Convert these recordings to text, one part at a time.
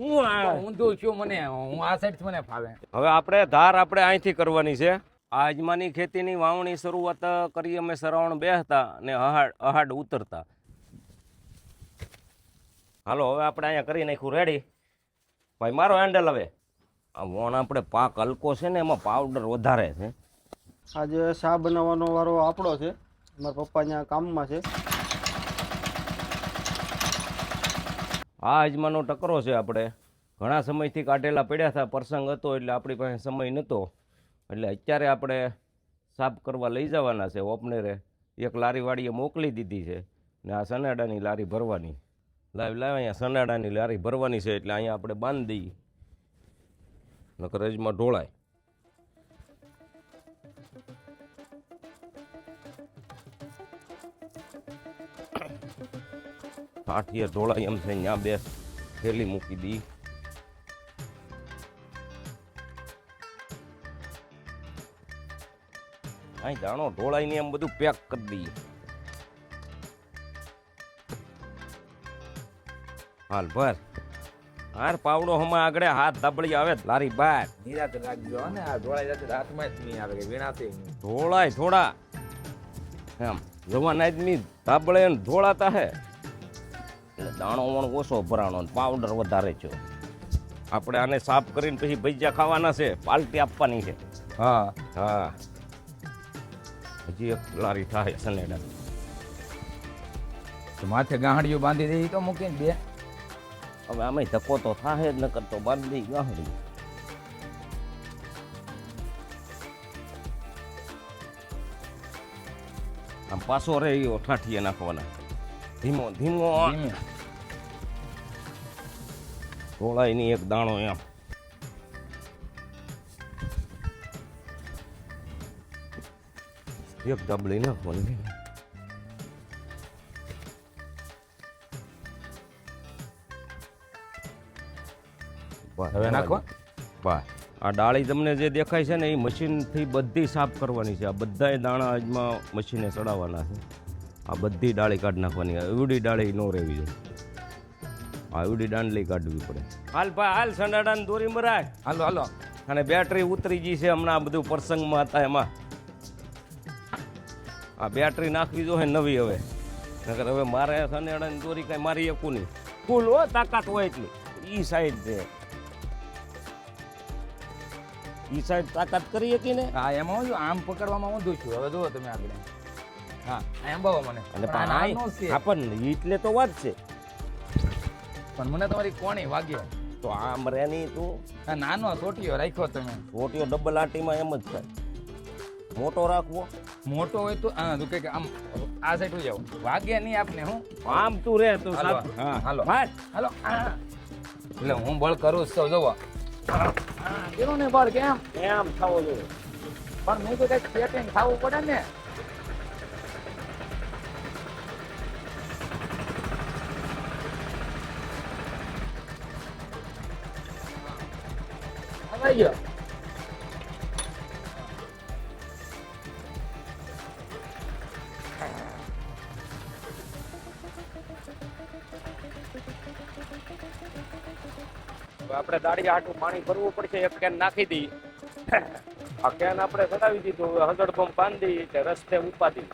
હું આ ઊંધું છું મને હું આ સાઈડ મને ફાવે. હવે આપણે ધાર આપણે અહીંથી કરવાની છે. આ અજમાની ખેતીની વાવણી શરૂઆત કરી અમે સરાવણ બેસતા અને અહાડ ઉતરતા. હાલો હવે આપણે અહીંયા કરી નાખ્યું રેડી. ભાઈ મારો હેન્ડલ હવે આ વણ આપણે પાક હલકો છે ને એમાં પાવડર વધારે છે. આજે શા બનાવવાનો વારો આપણો છે. મારા પપ્પા ત્યાં કામમાં છે. આ અજમાનો ટકરો છે. આપણે ઘણા સમયથી કાઢેલા પડ્યા હતા. પ્રસંગ હતો એટલે આપણી પાસે સમય નહોતો એટલે અત્યારે આપણે સાફ કરવા લઈ જવાના છે. ઓપનરે એક લારીવાળીએ મોકલી દીધી છે ને આ સનાડાની લારી ભરવાની. લાવ અહીંયા સનાડાની લારી ભરવાની છે એટલે અહીંયા આપણે બાંધી દઈએ નકર અજમા ઢોળાય. કાઠીએ ઢોળાય એમ છે. ત્યાં બે થેલી મૂકી દી. અહીં દાણો ઢોળાય ને એમ બધું પેક કરી દઈએ. હાલ ભર હાર પાવડો હમણાં આગળ હાથ ધબળી આવે લારી બાર. નિરાત રાખજો ને આ ઢોળાઈ જશે હાથમાં જ નહીં આવે કે વીણાશે નહીં. ઢોળાય થોડા એમ જવાન આદમી ધાબળે ને ઢોળાતા હે એટલે દાણો વણ ઓછો ભરાણો પાવડર વધારે છે. આપણે આને સાફ કરીને પછી ભજીયા ખાવાના છે. પાલટી આપવાની છે. હા હા હજી એક લારી થાય સનેડા. તો માથે ગાંહડીઓ બાંધી દઈ તો મૂકીને બે. હવે આમાં ધક્કો તો થાય જ ન કરતો બાંધી ગાહડી. આમ પાછો રે એવો ઠાઠીએ નાખવાના. ધીમો ધીમો ઢોળાય ની એક દાણો એમ. એક ડબલી નાખવાની. હવે નાખો. બસ આ ડાળી તમને જે દેખાય છે ને એ મશીનથી બધી સાફ કરવાની છે. આ બધાય દાણા આજમાં મશીને ચડાવવાના છે. આ બધી ડાળી કાઢી નાખવાની. એવડી ડાળી ન રહેવી જોઈએ. આ એવડી દાંડલી કાઢવી પડે. હાલ ભાઈ હાલ સંડાડાની દોરી મરાય. હાલો હાલો. અને બેટરી ઉતરી ગઈ છે હમણાં. આ બધું પ્રસંગમાં હતા એમાં. આ બેટરી નાખવી જોઈએ નવી હવે. નકર હવે મારે સંડાડાની દોરી કાંઈ મારી શકું નહીં. ફૂલ હો તાકાત હોય એટલી. ઈ સાઈડ છે. ઈ સાઈડ તાકાત કરી હતી ને. હા એમાં હું આમ પકડવામાં ઊંધું છું. હવે જુઓ તમે આગળ. હા એમ બાબા મને અને નાનો છે. આપણને એટલે તો વાત છે. પણ મને તમારી કોણી વાગ્યો. તો આમ રેની તું આ નાનો સોટીયો રાખ્યો તમે. રોટીઓ ડબલ આટીમાં એમ જ થાય. મોટો રાખવો. મોટો હોય તો હા તું કે આમ આ સાઈડ જાવ વાગે નહીં આપને. હું આમ તું રે તું હાલો સાથ. હા હાલો ભાઈ હાલો. એટલે હું બળ કરું છું જોવો. કેવું ને બળ કેમ એમ થવો જોઈએ. પણ મેં તો કઈક સેટિંગ થવું પડે ને. આવી ગયો. આપણે દાડી આટું પાણી ભરવું પડશે. એક કેન નાખી દી. આ કેન આપણે ચડાવી દીધું. હળદર પંપ બાંધી એટલે રસ્તે ઉપાડી.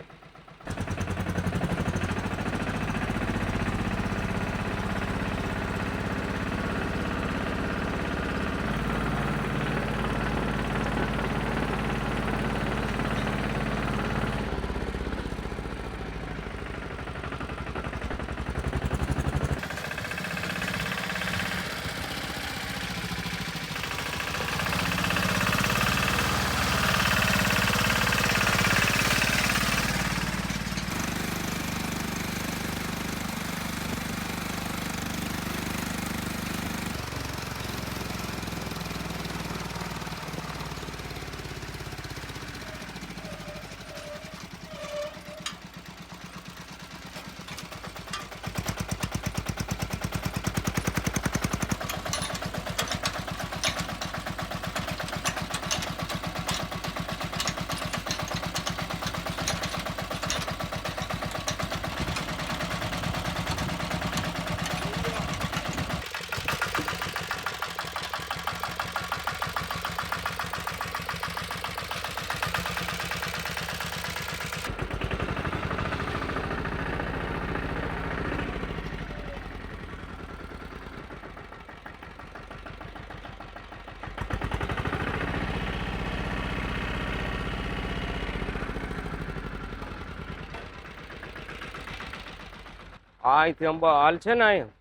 અહીંથી અંબા હાલ છે ને અહીંયા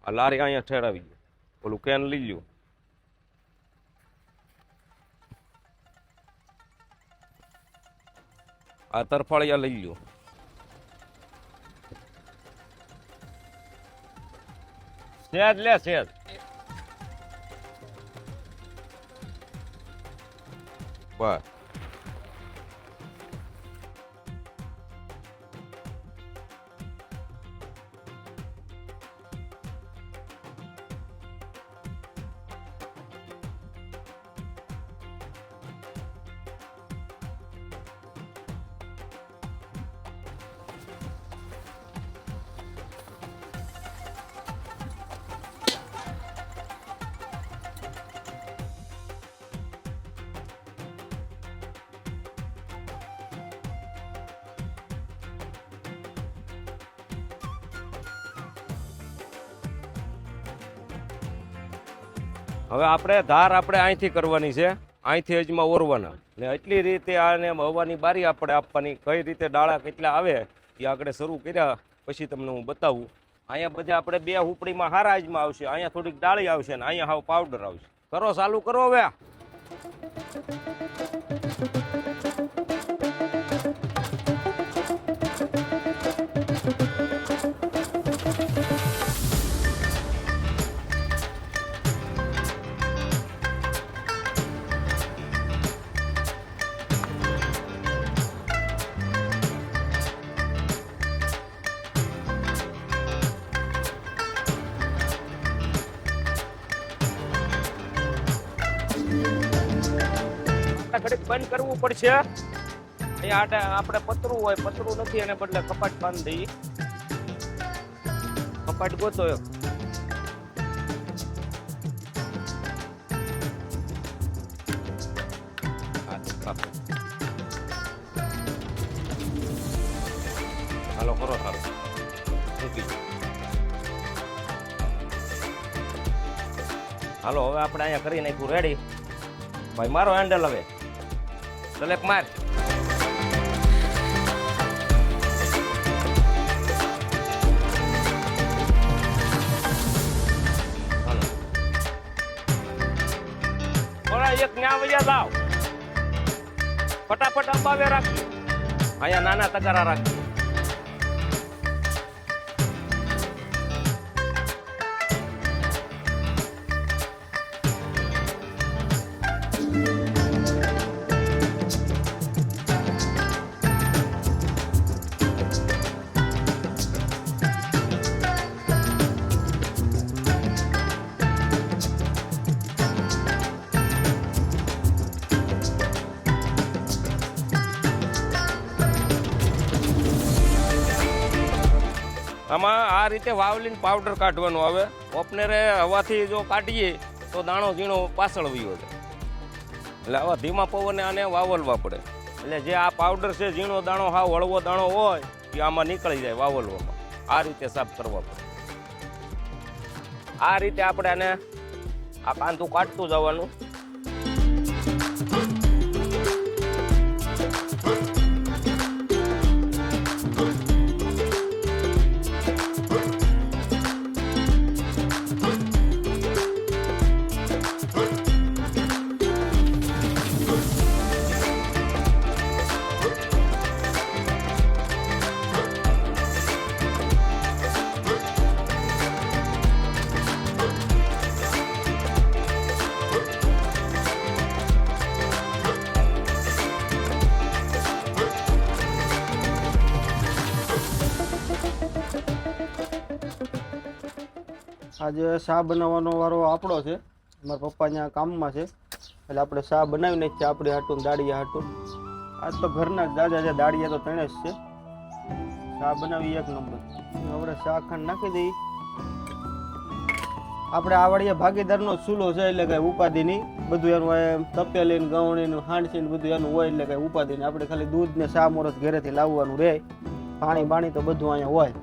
આ લારી અહીંયા ઠેરાવી ગયું ઓલું કેન લઈ લ્યું આ તરફાળિયા લઈ લ્યો સેજ લે સેજ બસ હવે આપણે ધાર આપણે અહીંથી કરવાની છે અહીંથી અજમાં ઓરવાના ને એટલી રીતે આને હવાની બારી આપણે આપવાની કઈ રીતે ડાળા કેટલા આવે એ આગળ શરૂ કર્યા પછી તમને હું બતાવું અહીંયા બધા આપણે બે હુપડીમાં હારા અજમાં આવશે અહીંયા થોડીક ડાળી આવશે ને અહીંયા હાવ પાવડર આવશે કરો ચાલુ કરો હવે ઘડીક બંધ કરવું પડશે અહીંયા આપણે પતરું હોય પતરું નથી એને બદલે કપાટ બાંધી દઈએ કપાટ ગોતો હાલો કરો સારું હાલો હવે આપણે અહીંયા કરી નાખ્યું રેડી ભાઈ મારો હેન્ડલ હવે સલેક માર થોડા એક ન્યા વયા જાવ ફટાફટ અંબાવે રાખજો અહીંયા નાના તગારા રાખજો આમાં આ રીતે વાવલીને પાવડર કાઢવાનું આવે ઓપનરે હવાથી જો કાઢીએ તો દાણો ઝીણો પાછળ વયો જાય એટલે આવા ધીમા પવને આને વાવલવા પડે એટલે જે આ પાવડર છે ઝીણો દાણો હાવ હળવો દાણો હોય એ આમાં નીકળી જાય વાવલવામાં આ રીતે સાફ કરવા પડે આ રીતે આપણે આને આ કાંતું કાઢતું જવાનું આજે શા બનાવવાનો વારો આપણો છે મારા પપ્પા ત્યાં કામમાં છે એટલે આપણે શા બનાવી નાખીએ આપણી હાટું દાળિયા હાટું આજ તો ઘરના જ દાદા છે દાળિયા તો ત્રણે જ છે શા બનાવી એક નંબર આપણે શા ખાંડ નાખી દઈએ આપણે આવડિયા ભાગીદારનો ચૂલો છે એટલે કઈ ઉપાધિ નહીં બધું એનું તપેલી ને ગવણી ને હાંડસી ને બધું એનું હોય એટલે કઈ ઉપાધિ નહીં આપણે ખાલી દૂધ ને શા મોરસ ઘરેથી લાવવાનું રહે પાણી બાણી તો બધું અહીંયા હોય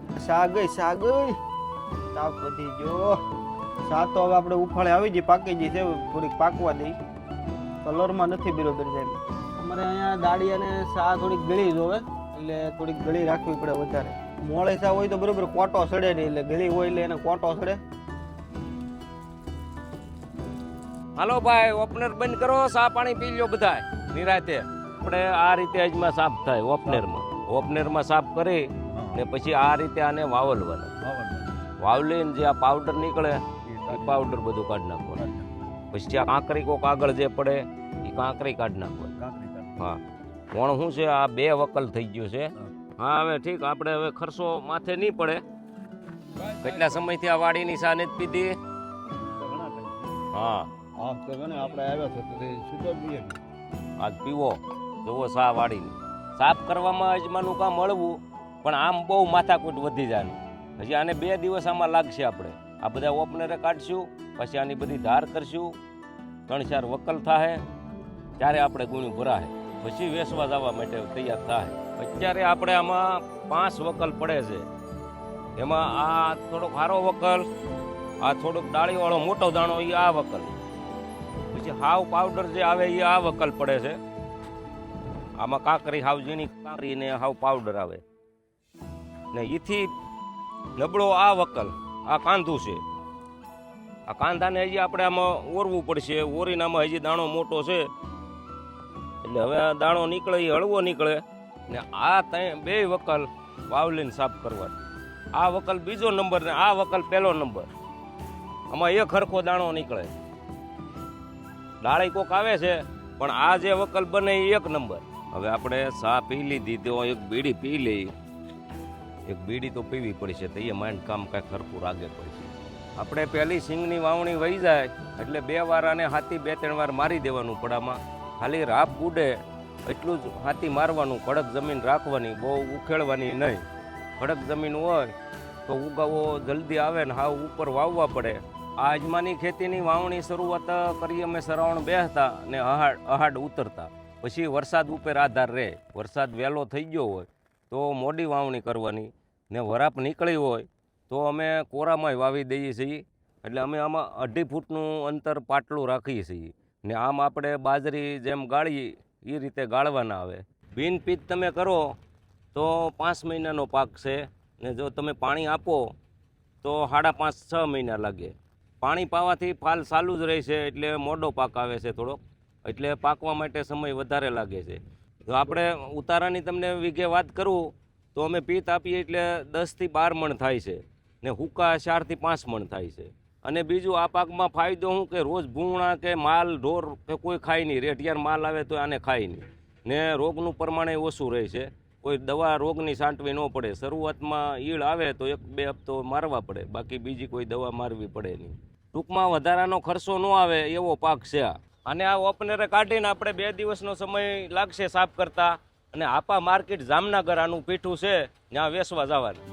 શા ગઈ તાપ વધી ગયો શા તો હવે આપણે ઉફાળે આવી જઈએ પાકી જઈ છે થોડીક પાકવા દઈ કલરમાં નથી બરોબર જાય અમારે અહીંયા દાળિયાને શા થોડીક ગળી જોવે એટલે થોડીક ગળી રાખવી પડે વધારે મોળેસા હોય તો બરોબર કોટો સડે નહીં, એટલે ગળી હોય એટલે એને કોટો સડે. હાલો ભાઈ ઓપનર બંધ કરો, સા પાણી પી લ્યો બધા નિરાતે. આપણે આ રીતે અજમાં સાફ થાય ઓપનરમાં સાફ કરી ને પછી આ રીતે આને વાવલવાના. વાવલીને જે આ પાવડર નીકળે એ પાવડર બધું કાઢી નાખવાનું. પછી આ કાંકરી કોક આગળ જે પડે એ કાંકરી કાઢી નાખવાની. હા કોણ શું છે આ 2 વકલ થઈ ગયું છે. હા હવે ઠીક, આપણે હવે ખર્ચો માથે નહીં પડે. કેટલા સમયથી આ વાડીની સા નથી પીધી? હા આપણે આવ્યા છે તો સીધો પીએ. આજ પીવો, જોવો સા વાડીની. સાફ કરવામાં અજમાનું કામ મળવું પણ આમ બહુ માથાકૂટ વધી જાય. હજી આને 2 દિવસ આમાં લાગશે. આપણે આ બધા ઓપનરે કાઢશું, પછી આની બધી ધાર કરશું, 3-4 વકલ થાય ત્યારે આપણે ગુણ્યું ભરાય, પછી વેચવા જવા માટે તૈયાર થાય. અત્યારે આપણે આમાં 5 વકલ પડે છે. એમાં આ થોડોક સારો વકલ, આ થોડોક ડાળીવાળો મોટો દાણો એ આ વકલ, પછી હાવ પાવડર જે આવે એ આ વકલ પડે છે. આમાં કાંકરી હાવ ઝીણી કાંકરી ને હાવ પાવડર આવે ને એથી નબળો આ વકલ, આ કાંધું છે. આ કાંધાને હજી આપણે આમાં ઓરવું પડશે. ઓરીને આમાં હજી દાણો મોટો છે એટલે હવે આ દાણો નીકળે એ હળવો નીકળે ને આ 2 વકલ વાવલીને સાફ કરવાની. આ વકલ બીજો નંબર ને આ વકલ પહેલો નંબર. આમાં 1 હરખો દાણો નીકળે. ડાળી કોક આવે છે પણ આ જે વકલ બને એ 1 નંબર. હવે આપણે સા પી લીધી તો એક બીડી પી લઈ. એક બીડી તો પીવી પડશે તો એ માઇન્ડ કામ કાંઈ ખરખું રાગે પડશે. આપણે પહેલી સિંગની વાવણી વહી જાય એટલે 2 વાર આને હાથી 2-3 વાર મારી દેવાનું પડામાં. ખાલી રાપ ઉડે એટલું જ હાથી મારવાનું. કડક જમીન રાખવાની, બહુ ઉખેડવાની નહીં. કડક જમીન હોય તો ઉગાવો જલ્દી આવે ને હાવ ઉપર વાવવા પડે. આ અજમાની ખેતીની વાવણી શરૂઆત કરી અમે શ્રાવણ બેસતા ને અહાડ ઉતરતા. પછી વરસાદ ઉપર આધાર રહે. વરસાદ વહેલો થઈ ગયો હોય તો મોડી વાવણી કરવાની ને વરાપ નીકળી હોય તો અમે કોરામાંય વાવી દઈએ છીએ. એટલે અમે આમાં 2.5 ફૂટનું અંતર પાટલું રાખીએ છીએ ને આમ આપણે બાજરી જેમ ગાળી એ રીતે ગાળવાના આવે. બિનપીત તમે કરો તો 5 મહિનાનો પાક છે ને જો તમે પાણી આપો તો 5.5-6 મહિના લાગે. પાણી પાવાથી ફાલ ચાલુ જ રહે છે એટલે મોડો પાક આવે છે થોડોક, એટલે પાકવા માટે સમય વધારે લાગે છે. જો આપણે ઉતારાની તમને વીઘે વાત કરું તો અમે પીત આપીએ એટલે 10-12 મણ થાય છે ને હુકા 4-5 મણ થાય છે. અને બીજું આ પાકમાં ફાયદો શું કે રોજ ભૂંગળા કે માલ ઢોર કે કોઈ ખાય નહીં. રેઢિયાર માલ આવે તો આને ખાય નહીં ને રોગનું પ્રમાણે ઓછું રહે છે. કોઈ દવા રોગની છાંટવી ન પડે. શરૂઆતમાં ઈળ આવે તો 1-2 હપ્તો મારવા પડે, બાકી બીજી કોઈ દવા મારવી પડે નહીં. ટૂંકમાં વધારાનો ખર્ચો ન આવે એવો પાક છે આ. અને આ ઓપનરે કાઢીને આપણે 2 દિવસનો સમય લાગશે સાફ કરતા. અને આપા માર્કેટ જામનગર આનું પીઠું છે, ત્યાં વેચવા જવાનું.